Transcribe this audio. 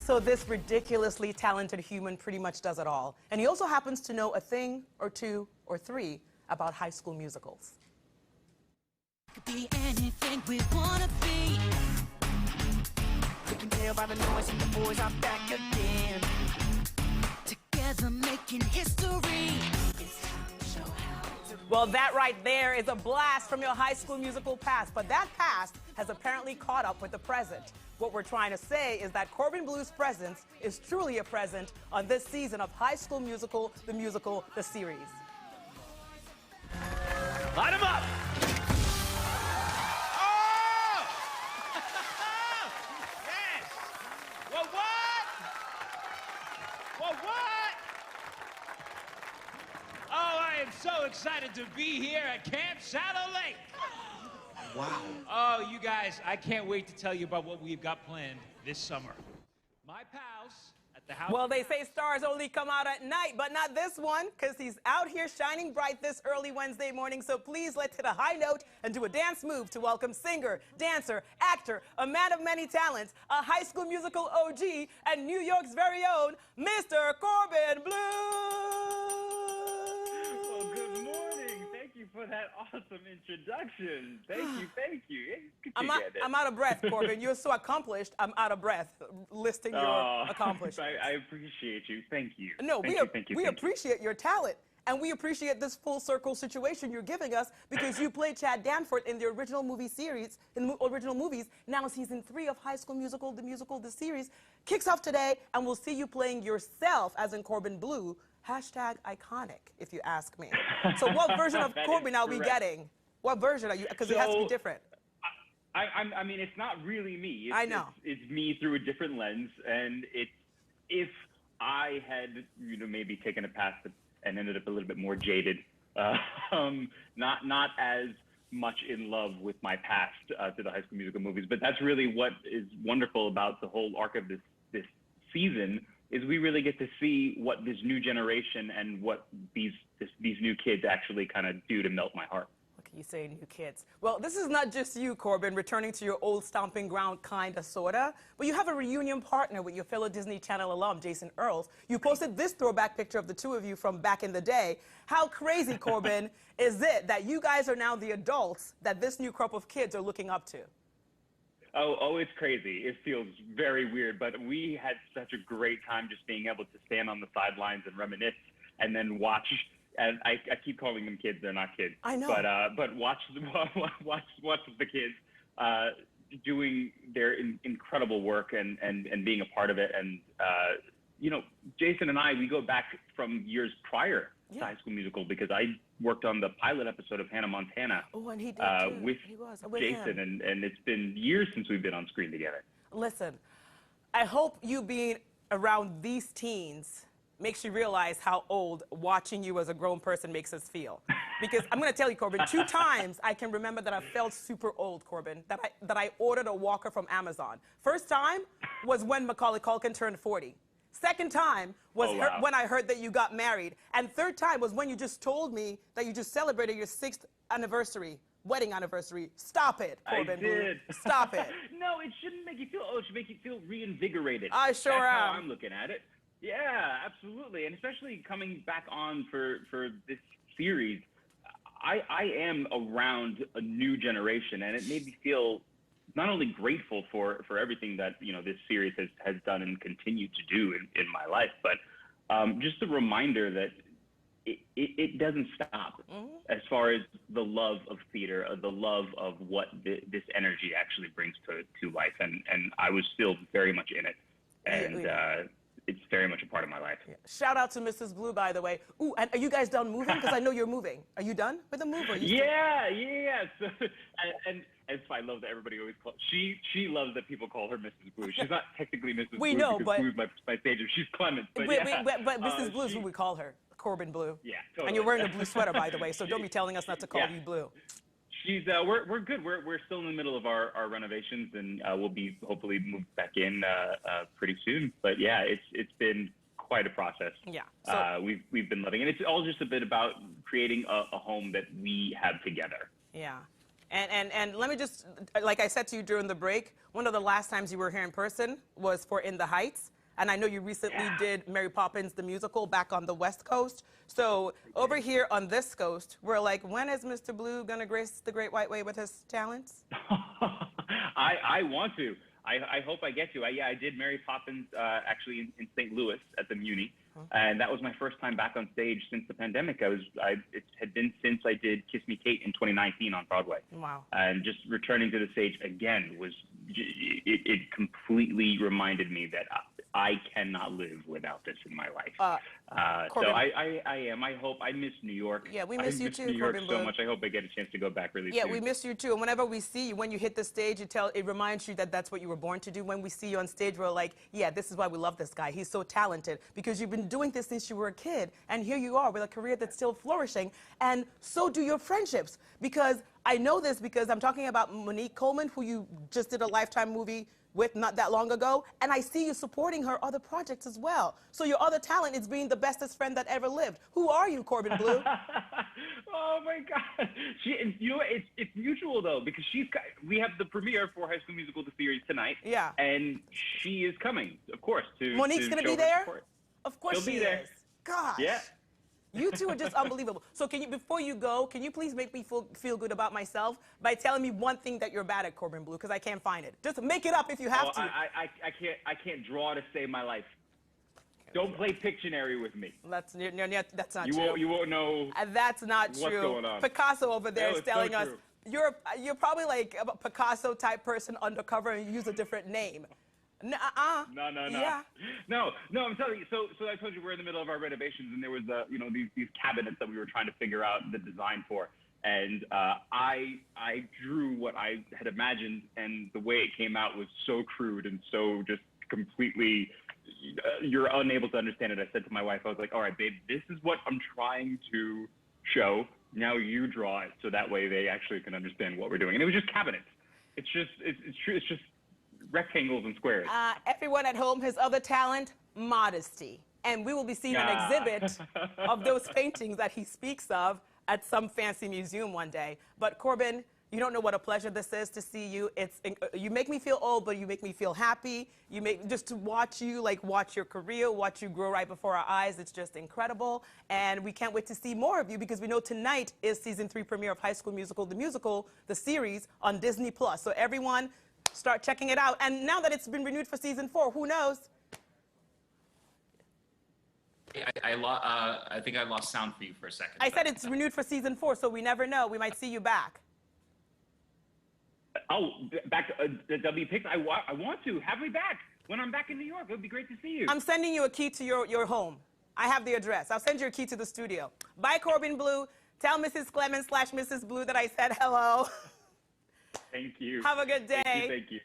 So this ridiculously talented human pretty much does it all. And he also happens to know a thing or two or three about High School Musicals. Could be anything we wanna be. We can tell by the noise and the boys are back again. Together making history. It's time to show how to. Well, that right there is a blast from your High School Musical past, but that past has apparently caught up with the present. What we're trying to say is that Corbin Bleu's presence is truly a present on this season of High School Musical, the series. Light him up! Oh! Yes! Well, what? Well, what? Oh, I am so excited to be here at Camp Shadow Lake. Wow. Oh, you guys, I can't wait to tell you about what we've got planned this summer. My pals at the house. Well, they say stars only come out at night, but not this one, because he's out here shining bright this early Wednesday morning. So please, let's hit a high note and do a dance move to welcome singer, dancer, actor, a man of many talents, a High School Musical OG, and New York's very own Mr. Corbin Bleu. Well, good morning. Thank you for that awesome introduction. Thank you, thank you. I'm out of breath, Corbin. You're so accomplished, I'm out of breath listing your accomplishments. I appreciate you. Thank you. No, Thank you. we appreciate your talent. And we appreciate this full circle situation you're giving us because you played Chad Danforth in the original movie series, in the original movies. Now season 3 of High School Musical, the series, kicks off today, and we'll see you playing yourself, as in Corbin Bleu. Hashtag iconic, if you ask me. So what version of Corbin are we getting? What version are you? Because it has to be different. I mean, it's not really me. I know. It's me through a different lens, and if I had, maybe taken a path and ended up a little bit more jaded, not as much in love with my past to the High School Musical movies, but that's really what is wonderful about the whole arc of this season, is we really get to see what this new generation and what these new kids actually kind of do to melt my heart. What can you say, new kids? Well, this is not just you, Corbin, returning to your old stomping ground, kinda, sorta, but you have a reunion partner with your fellow Disney Channel alum, Jason Earls. You posted this throwback picture of the two of you from back in the day. How crazy, Corbin, is it that you guys are now the adults that this new crop of kids are looking up to? Oh, it's crazy. It feels very weird, but we had such a great time just being able to stand on the sidelines and reminisce and then watch. And I keep calling them kids. They're not kids. I know. But watch the kids doing their incredible work and being a part of it. And, Jason and I, we go back from years prior to High School Musical because I worked on the pilot episode of Hannah Montana. Oh, and he did too. With Jason, him. and it's been years since we've been on screen together. Listen, I hope you being around these teens makes you realize how old watching you as a grown person makes us feel. Because I'm going to tell you, Corbin, 2 times I can remember that I felt super old, Corbin, that I ordered a walker from Amazon. First time was when Macaulay Culkin turned 40. Second time was when I heard that you got married. And third time was when you just told me that you just celebrated your 6th wedding anniversary. Stop it, Corbin Bleu. Stop it. No, it shouldn't make you feel old. It should make you feel reinvigorated. I sure am. That's how I'm looking at it. Yeah, absolutely. And especially coming back on for this series, I am around a new generation, and it made me feel not only grateful for everything that this series has done and continued to do in my life, but just a reminder that it doesn't stop as far as the love of theater, the love of what this energy actually brings to life, and I was still very much in it, and it's very much a part of my life. Yeah. Shout out to Mrs. Blue, by the way. Ooh, and are you guys done moving? Because I know you're moving. Are you done with the move? Or yeah. So, and I love that everybody always calls. She loves that people call her Mrs. Blue. She's not technically Mrs. Blue. We know, but Blue's my stage. She's Clement. But but Mrs. Blue is who we call her. Corbin Bleu. Yeah, totally. And you're wearing a blue sweater, by the way. So don't be telling us not to call you Blue. She's we're good. We're still in the middle of our renovations, and we'll be hopefully moved back in pretty soon. But yeah, it's been quite a process. Yeah. So, we've been loving it. It's all just a bit about creating a home that we have together. Yeah. And let me just, like I said to you during the break, one of the last times you were here in person was for In the Heights. And I know you recently did Mary Poppins the musical back on the West Coast. So over here on this coast, we're like, when is Mr. Blue going to grace the Great White Way with his talents? I want to. I hope I get to. I did Mary Poppins actually in St. Louis at the Muni, and that was my first time back on stage since the pandemic. It had been since I did Kiss Me Kate in 2019 on Broadway. Wow! And just returning to the stage again was it completely reminded me that I cannot live without this in my life. So I am. I hope. I miss New York. Yeah, we miss you too, New York Corbin so Bleu. much. I hope I get a chance to go back really soon. Yeah, we miss you too. And whenever we see you, when you hit the stage, it reminds you that that's what you were born to do. When we see you on stage, we're like, yeah, this is why we love this guy. He's so talented because you've been doing this since you were a kid, and here you are with a career that's still flourishing. And so do your friendships, because I know this because I'm talking about Monique Coleman, who you just did a Lifetime movie with not that long ago, and I see you supporting her other projects as well. So your other talent is being the bestest friend that ever lived. Who are you, Corbin Bleu? Oh my God! You know, it's mutual though, because we have the premiere for High School Musical the series tonight. Yeah. And she is coming, of course, to Monique's to gonna show be her there. support. Of course She'll she be there. is. Gosh. Yeah. You two are just unbelievable. So before you go, can you please make me feel good about myself by telling me one thing that you're bad at, Corbin Bleu, because I can't find it. Just make it up if you have to. I can't draw to save my life. Don't play Pictionary with me. That's not you true. You won't know. That's not what's true. going on. Picasso over there No, is it's so telling us true. you're probably like a Picasso type person undercover and you use a different name. No. Yeah. No, I'm telling you. So I told you we're in the middle of our renovations, and there was these cabinets that we were trying to figure out the design for, and I drew what I had imagined, and the way it came out was so crude and so just completely. You're unable to understand it. I said to my wife, I was like, all right, babe, this is what I'm trying to show. Now you draw it, so that way they actually can understand what we're doing. And it was just cabinets. It's true. It's just rectangles and squares. Everyone at home, his other talent, modesty. And we will be seeing an exhibit of those paintings that he speaks of at some fancy museum one day. But Corbin, you don't know what a pleasure this is to see you. You make me feel old, but you make me feel happy. Just to watch you, watch your career, watch you grow right before our eyes. It's just incredible. And we can't wait to see more of you because we know tonight is season 3 premiere of High School Musical, the series on Disney+. So everyone, start checking it out. And now that it's been renewed for season 4, who knows? I think I lost sound for you for a second. I said it's renewed for season 4, so we never know. We might see you back. Oh, back to WPix. I want to. Have me back. When I'm back in New York, it would be great to see you. I'm sending you a key to your home. I have the address. I'll send you a key to the studio. Bye, Corbin Bleu. Tell Mrs. Clemens / Mrs. Blue that I said hello. Thank you. Have a good day. Thank you.